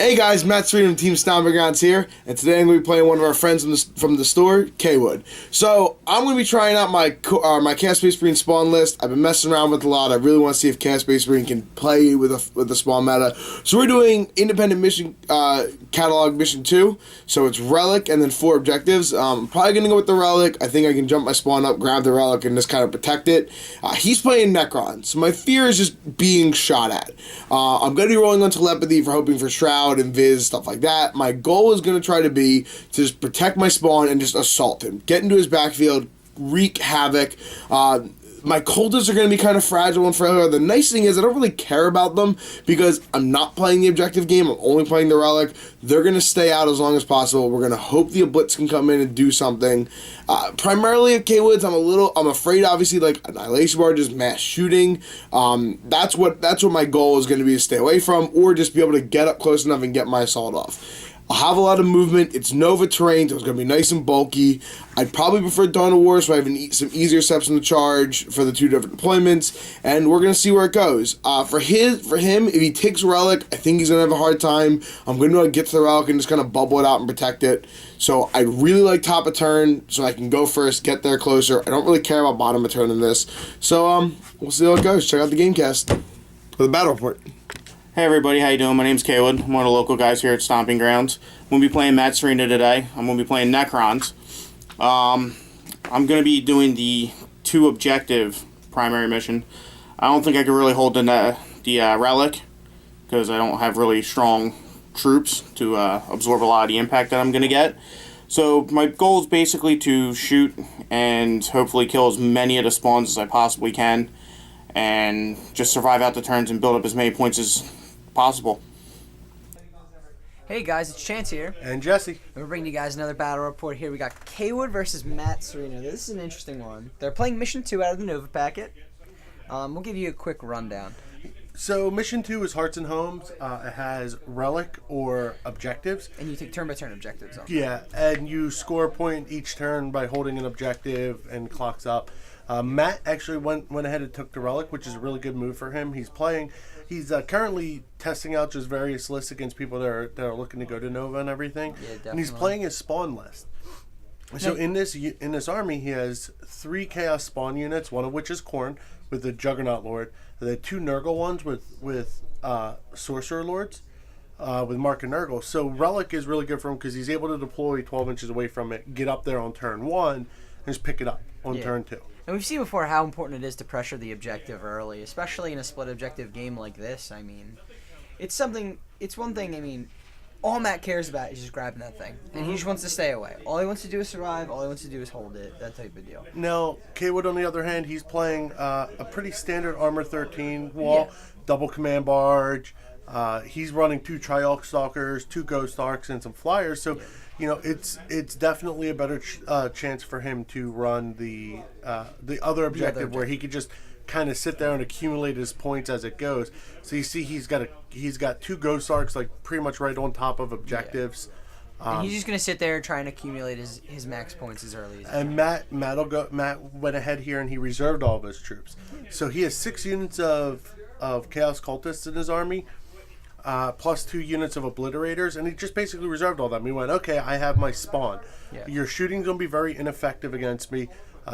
Hey guys, Matt Cerino from Team Stomping Grounds here, and today I'm going to be playing one of our friends from the store, Caywood. So, I'm going to be trying out my Chaos Space Marine spawn list. I've been messing around with a lot. I really want to see if Chaos Space Marine can play with the spawn meta. So we're doing Independent Mission Catalog Mission 2, so it's Relic and then 4 objectives. I'm probably going to go with the Relic. I think I can jump my spawn up, grab the Relic, and just kind of protect it. He's playing Necrons, so my fear is just being shot at. I'm going to be rolling on Telepathy for hoping for Shroud and Viz, stuff like that. My goal is going to try to be to just protect my spawn and just assault him. Get into his backfield, wreak havoc. My cultists are going to be kind of fragile and frail. The nice thing is I don't really care about them because I'm not playing the objective game. I'm only playing the Relic. They're going to stay out as long as possible. We're going to hope the Blitz can come in and do something. Primarily at Caywoods, I'm afraid, obviously, like Annihilation Bar, just mass shooting. That's what my goal is going to be, to stay away from, or just be able to get up close enough and get my assault off. I'll have a lot of movement. It's Nova terrain, so it's going to be nice and bulky. I'd probably prefer Dawn of War, so I have some easier steps in the charge for the 2 different deployments, and we're going to see where it goes. For him, if he takes Relic, I think he's going to have a hard time. I'm going to get to the Relic and just kind of bubble it out and protect it. So I really like top of turn, so I can go first, get there closer. I don't really care about bottom of turn in this. So we'll see how it goes. Check out the Gamecast for the battle report. Hey everybody, how you doing? My name's Caywood. I'm one of the local guys here at Stomping Grounds. I'm going to be playing Matt Cerino today. I'm going to be playing Necrons. I'm going to be doing the 2 objective primary mission. I don't think I can really hold the Relic because I don't have really strong troops to absorb a lot of the impact that I'm going to get. So my goal is basically to shoot and hopefully kill as many of the spawns as I possibly can and just survive out the turns and build up as many points as possible. Hey guys, it's Chance here. And Jesse. We're bringing you guys another battle report here. We got Caywood versus Matt Cerino. This is an interesting one. They're playing Mission 2 out of the Nova packet. We'll give you a quick rundown. So Mission 2 is Hearts and Homes. It has Relic or objectives. And you take turn-by-turn objectives on. Yeah, and you score a point each turn by holding an objective and clocks up. Matt actually went ahead and took the Relic, which is a really good move for him. He's currently testing out just various lists against people that are looking to go to Nova and everything. Yeah, definitely. And he's playing his spawn list. So in this army, he has 3 Chaos spawn units, one of which is Khorne with the Juggernaut Lord. And then 2 Nurgle ones with Sorcerer Lords with Mark and Nurgle. So Relic is really good for him because he's able to deploy 12 inches away from it, get up there on turn 1, and just pick it up on turn 2. And we've seen before how important it is to pressure the objective early, especially in a split objective game like this. I mean, it's one thing, I mean, all Matt cares about is just grabbing that thing. And he just wants to stay away. All he wants to do is survive, all he wants to do is hold it, that type of deal. Now, Caywood, on the other hand, he's playing a pretty standard Armor 13 wall, double command barge. He's running 2 Triarch Stalkers, 2 Ghost Arcs, and some Flyers. So, you know, it's definitely a better chance for him to run the other objective where he could just kind of sit there and accumulate his points as it goes. So you see, he's got 2 Ghost Arcs like pretty much right on top of objectives. And he's just gonna sit there and try and accumulate his max points as early as. And Matt went ahead here and he reserved all of his troops. So he has 6 units of Chaos Cultists in his army. Plus 2 units of Obliterators, and he just basically reserved all them. He went, okay, I have my spawn. Yeah. Your shooting's going to be very ineffective against me.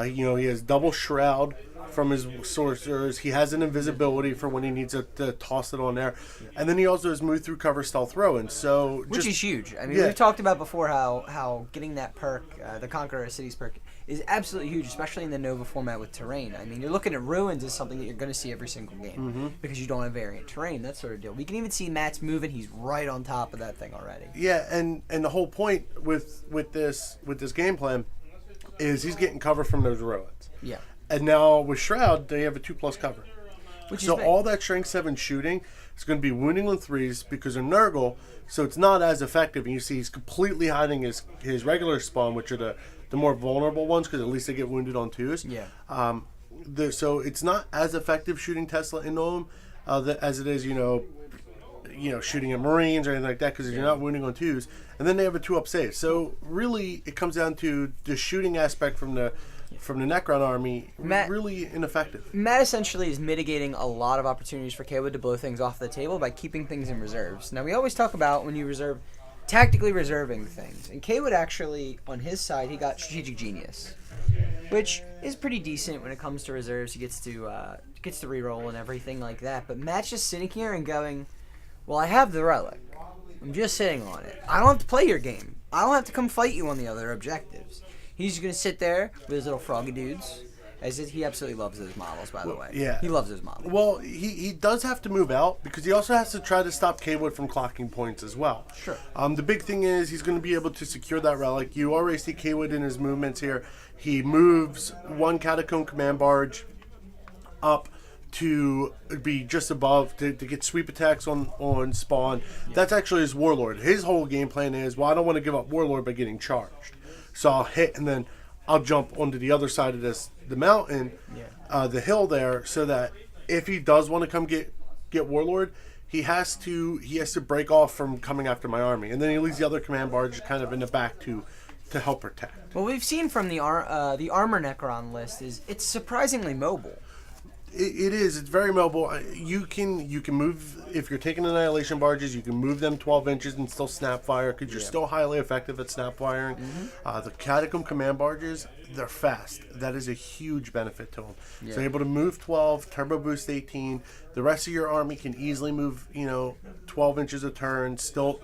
He has double Shroud from his Sorcerers. He has an invisibility for when he needs to toss it on there. And then he also has move through cover stealth throw. And so which is huge. I mean, we've talked about before how getting that perk, the Conqueror of Cities perk, is absolutely huge, especially in the Nova format with terrain. I mean, you're looking at Ruins as something that you're going to see every single game because you don't have variant terrain, that sort of deal. We can even see Matt's moving. He's right on top of that thing already. Yeah, and the whole point with this game plan is he's getting cover from those Ruins. Yeah. And now with Shroud, they have a 2+ cover. So big. all that strength 7 shooting is going to be wounding on 3s because of Nurgle, so it's not as effective. And you see he's completely hiding his regular spawn, which are the more vulnerable ones because at least they get wounded on 2s. Yeah. So it's not as effective shooting Tesla into them as it is, shooting at Marines or anything like that because you're not wounding on 2s. And then they have a 2-up save. So really it comes down to the shooting aspect from the from the Necron army, Matt- really ineffective. Matt essentially is mitigating a lot of opportunities for Caywood to blow things off the table by keeping things in reserves. Now, we always talk about when you reserve, tactically reserving things. And Caywood actually, on his side, he got Strategic Genius, which is pretty decent when it comes to reserves. He gets to reroll and everything like that. But Matt's just sitting here and going, well, I have the relic. I'm just sitting on it. I don't have to play your game. I don't have to come fight you on the other objectives. He's going to sit there with his little froggy dudes. He absolutely loves those models, by the way. Yeah. He loves those models. Well, he does have to move out because he also has to try to stop Caywood from clocking points as well. Sure. The big thing is he's going to be able to secure that relic. You already see Caywood in his movements here. He moves one Catacomb Command Barge up to be just above to get sweep attacks on spawn. Yeah. That's actually his Warlord. His whole game plan is, well, I don't want to give up Warlord by getting charged. So I'll hit and then I'll jump onto the other side of the mountain, the hill there, so that if he does want to come get Warlord, he has to break off from coming after my army. And then he leaves the other command barge kind of in the back to help protect. What we've seen from the armor Necron list is it's surprisingly mobile. It is. It's very mobile. You can move, if you're taking annihilation barges, you can move them 12 inches and still snap fire because you're still highly effective at snap firing. Mm-hmm. The Catacomb command barges, they're fast. That is a huge benefit to them. Yeah. So you're able to move 12, turbo boost 18. The rest of your army can easily move, 12 inches a turn. Still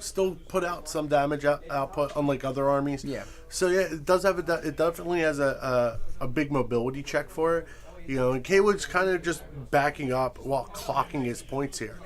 put out some damage output, unlike other armies. Yeah. So yeah, it does have it definitely has a big mobility check for it. And Caywood's kind of just backing up while clocking his points here.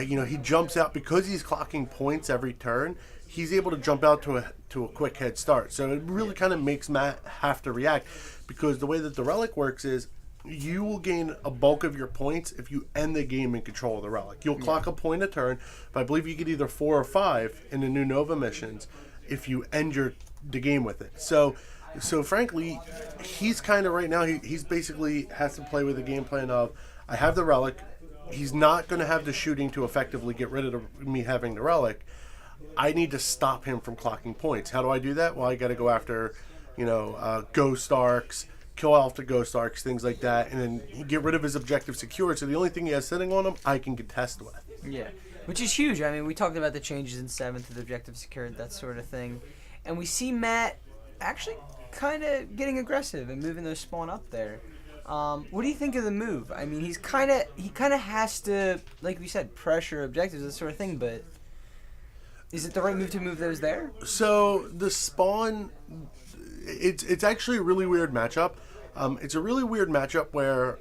He jumps out because he's clocking points every turn. He's able to jump out to a quick head start. So it really kind of makes Matt have to react because the way that the relic works is you will gain a bulk of your points if you end the game in control of the relic. You'll clock a point a turn, but I believe you get either 4 or 5 in the new Nova missions if you end the game with it. So frankly, he's kind of right now, he's basically has to play with the game plan of, I have the relic, he's not going to have the shooting to effectively get rid of me having the relic. I need to stop him from clocking points. How do I do that? Well, I got to go after, Ghost Arcs, kill off the Ghost Arcs, things like that, and then get rid of his objective secured. So the only thing he has sitting on him, I can contest with. Yeah, which is huge. I mean, we talked about the changes in 7th to the objective secured, that sort of thing. And we see Matt actually kind of getting aggressive and moving those spawn up there. What do you think of the move? I mean, he kind of has to, like we said, pressure objectives, that sort of thing, but is it the right move to move those there? So the spawn, it's actually a really weird matchup. It's a really weird matchup where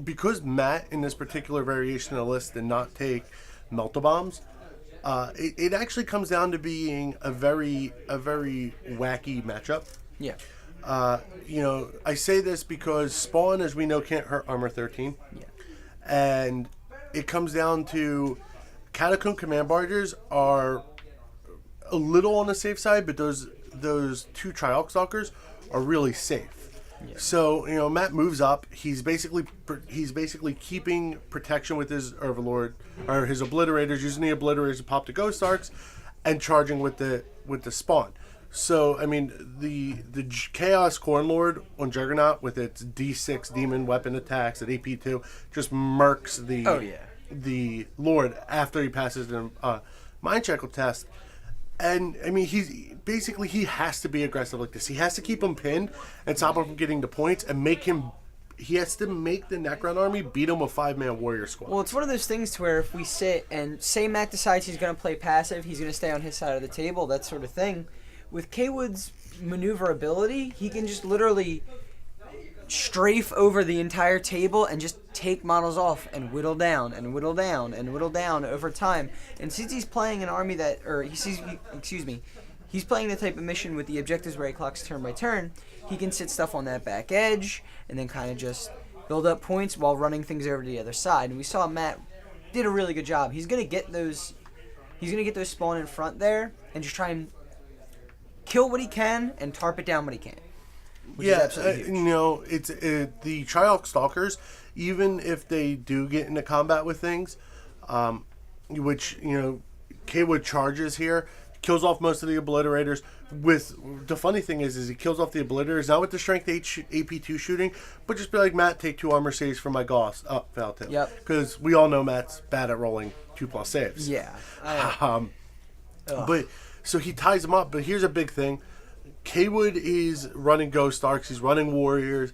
because Matt in this particular variation of the list did not take Melt-A-Bombs, it actually comes down to being a very wacky matchup. Yeah. I say this because Spawn, as we know, can't hurt Armor 13. Yeah. And it comes down to Catacomb Command Barges are a little on the safe side, but those 2 Triarch Stalkers are really safe. Yeah. So, Matt moves up. He's basically keeping protection with his Overlord or his Obliterators, using the Obliterators to pop the Ghost Arcs, and charging with the Spawn. So, I mean, the Chaos Cornlord on Juggernaut with its D6 demon weapon attacks at AP2 just murks the Lord after he passes the Mind Shackle test. And, I mean, he has to be aggressive like this. He has to keep him pinned and stop him from getting the points and he has to make the Necron army beat him with 5-man warrior squad. Well, it's one of those things to where if we sit and say Matt decides he's going to play passive, he's going to stay on his side of the table, that sort of thing. With Caywood's maneuverability, he can just literally strafe over the entire table and just take models off and whittle down and whittle down and whittle down over time. And since he's playing an army he's playing the type of mission with the objectives where he clocks turn by turn, he can sit stuff on that back edge and then kind of just build up points while running things over to the other side. And we saw Matt did a really good job. He's gonna get those spawn in front there and just try and kill what he can and tarp it down what he can. Which is absolutely huge. It's the Triarch Stalkers, even if they do get into combat with things, which, Caywood charges here, kills off most of the obliterators. With the funny thing is he kills off the obliterators not with the strength 8 AP2 shooting, but just be like, Matt, take 2 armor saves from my Gauss. Oh, failed too. Yep. Because we all know Matt's bad at rolling 2+ saves. Yeah. But so he ties them up. But here's a big thing: Caywood is running Ghost Arcs. He's running Warriors.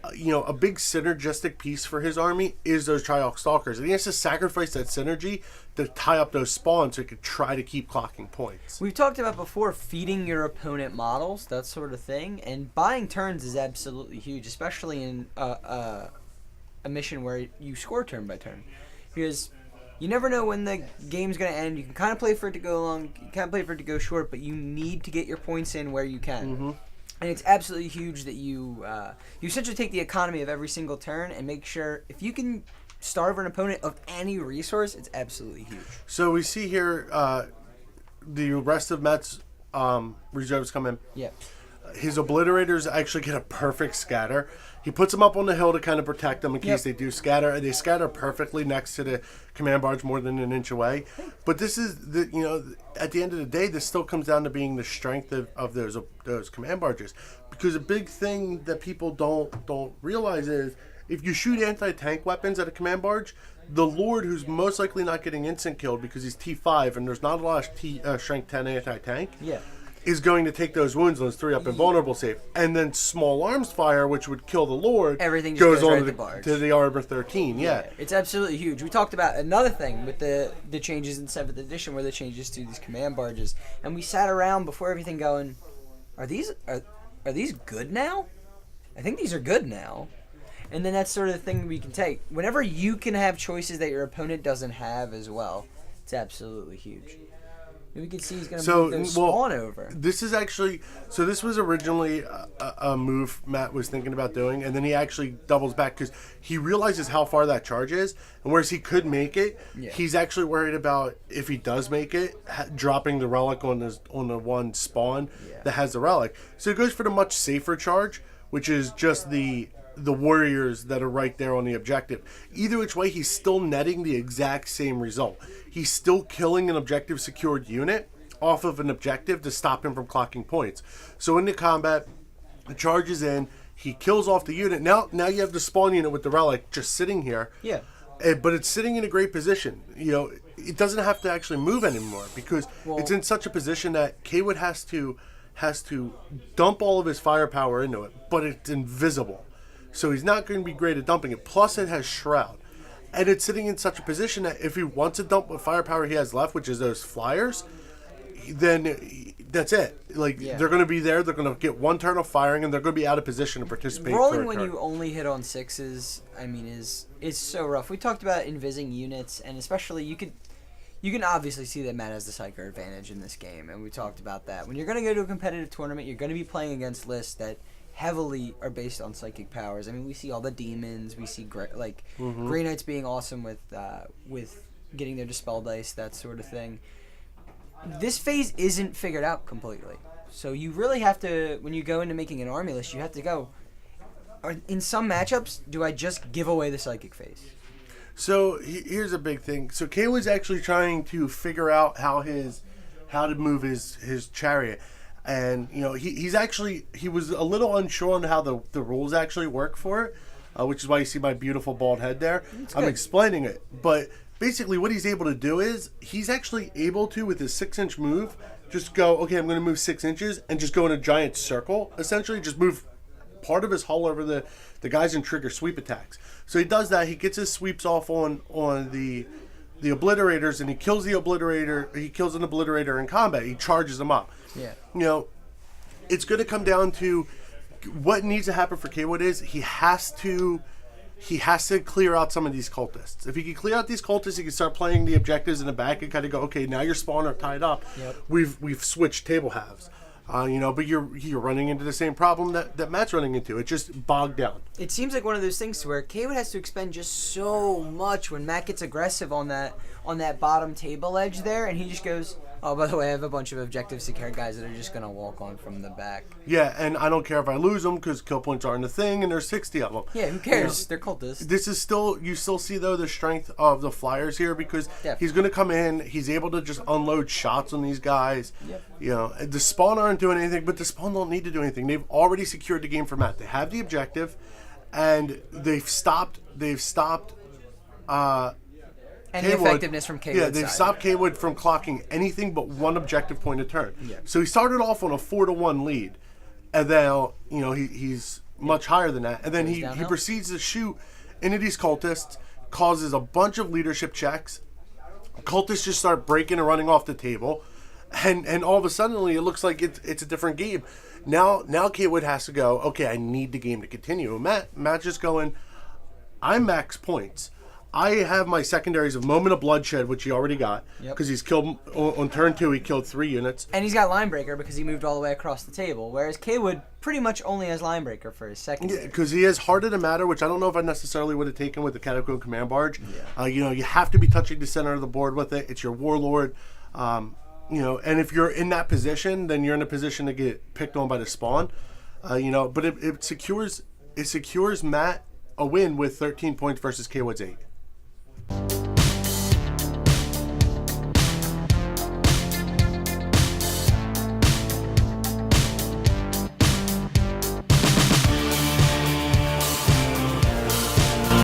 A big synergistic piece for his army is those Triarch Stalkers, and he has to sacrifice that synergy to tie up those spawns so he could try to keep clocking points. We've talked about before feeding your opponent models, that sort of thing, and buying turns is absolutely huge, especially in a mission where you score turn by turn, because you never know when the game's going to end. You can kind of play for it to go long, you can play for it to go short, but you need to get your points in where you can. Mm-hmm. And it's absolutely huge that you essentially take the economy of every single turn and make sure if you can starve an opponent of any resource, it's absolutely huge. So we see here the rest of Matt's reserves come in. Yeah. His obliterators actually get a perfect scatter. He puts them up on the hill to kind of protect them in case they do scatter. And they scatter perfectly next to the command barge, more than an inch away. But this is at the end of the day, this still comes down to being the strength of those command barges. Because a big thing that people don't realize is if you shoot anti-tank weapons at a command barge, the Lord, who's most likely not getting instant killed because he's T5 and there's not a lot of strength 10 anti-tank. Yeah. Is going to take those wounds, those 3-up invulnerable save, and then small arms fire, which would kill the Lord. Everything just goes on right to the barge. To the Arbor 13. Yeah, it's absolutely huge. We talked about another thing with the changes in 7th edition, where the changes to these command barges, and we sat around before everything going, are these good now? I think these are good now. And then that's sort of the thing we can take. Whenever you can have choices that your opponent doesn't have as well, it's absolutely huge. We can see he's going to move those spawn over. This is actually... So this was originally a move Matt was thinking about doing, and then he actually doubles back because he realizes how far that charge is, and whereas he could make it, he's actually worried about, if he does make it, dropping the relic on the one spawn that has the relic. So he goes for the much safer charge, which is just the warriors that are right there on the objective. Either which way, he's still netting the exact same result. He's still killing an objective secured unit off of an objective to stop him from clocking points. So in the combat, the charge is in, he kills off the unit. Now you have the spawn unit with the relic just sitting here. Yeah. But it's sitting in a great position. It doesn't have to actually move anymore because it's in such a position that Caywood has to dump all of his firepower into it, but it's invisible. So he's not going to be great at dumping it. Plus, it has Shroud. And it's sitting in such a position that if he wants to dump what firepower he has left, which is those flyers, then that's it. They're going to be there. They're going to get one turn of firing, and they're going to be out of position to participate. Rolling when you only hit on 6s, is so rough. We talked about invising units, and especially you can obviously see that Matt has the Psyker advantage in this game, and we talked about that. When you're going to go to a competitive tournament, you're going to be playing against lists that heavily are based on psychic powers. We see all the demons. We see Grey Knights being awesome with getting their dispel dice, that sort of thing. This phase isn't figured out completely, so you really have to, when you go into making an army list, you have to go, in some matchups, do I just give away the psychic phase? So here's a big thing. So Caywood's actually trying to figure out how to move his chariot. And he was a little unsure on how the rules actually work for it, which is why you see my beautiful bald head there. I'm explaining it, but basically what he's able to do is he's actually able to, with his 6-inch move, just go, okay, I'm going to move 6 inches and just go in a giant circle. Essentially, just move part of his hull over the guys and trigger sweep attacks. So he does that. He gets his sweeps off on the obliterators, and he kills the obliterator. He kills an obliterator in combat. He charges them up. Yeah. It's going to come down to what needs to happen for Caywood is he has to clear out some of these cultists. If he can clear out these cultists, he can start playing the objectives in the back and kind of go, okay, now your spawn are tied up. Yep. We've switched table halves. But you're running into the same problem that Matt's running into. It's just bogged down. It seems like one of those things where Caywood has to expend just so much when Matt gets aggressive on that bottom table edge there, and he just goes, Oh, by the way, I have a bunch of objective secure guys that are just gonna walk on from the back. Yeah, and I don't care if I lose them because kill points aren't a thing, and there's 60 of them. Yeah, who cares? They're cultists. This is still, you still see though the strength of the Flyers here because he's going to come in, he's able to just unload shots on these guys. Yep. You know, the Spawn aren't doing anything, but the Spawn don't need to do anything. They've already secured the game for Matt. They have the objective, and they've stopped. And the Caywood, effectiveness from Caywood's yeah, they've side. stopped Caywood from clocking anything but one objective point a turn. Yeah. So he started off on a 4-1 lead, and then he's much higher than that. And then he proceeds to shoot into these cultists, causes a bunch of leadership checks. Cultists just start breaking and running off the table, and all of a sudden it looks like it's a different game. Now Caywood has to go, okay, I need the game to continue. Matt just going, I'm max points. I have my secondaries of Moment of Bloodshed, which he already got, because he's killed, on turn 2, he killed 3 units. And he's got Linebreaker because he moved all the way across the table, whereas Caywood pretty much only has Linebreaker for his second. Yeah, because he has Heart of the Matter, which I don't know if I necessarily would have taken with the Catacomb Command Barge. Yeah. You have to be touching the center of the board with it. It's your Warlord. And if you're in that position, then you're in a position to get picked on by the Spawn. But it secures Matt a win with 13 points versus Caywood's 8.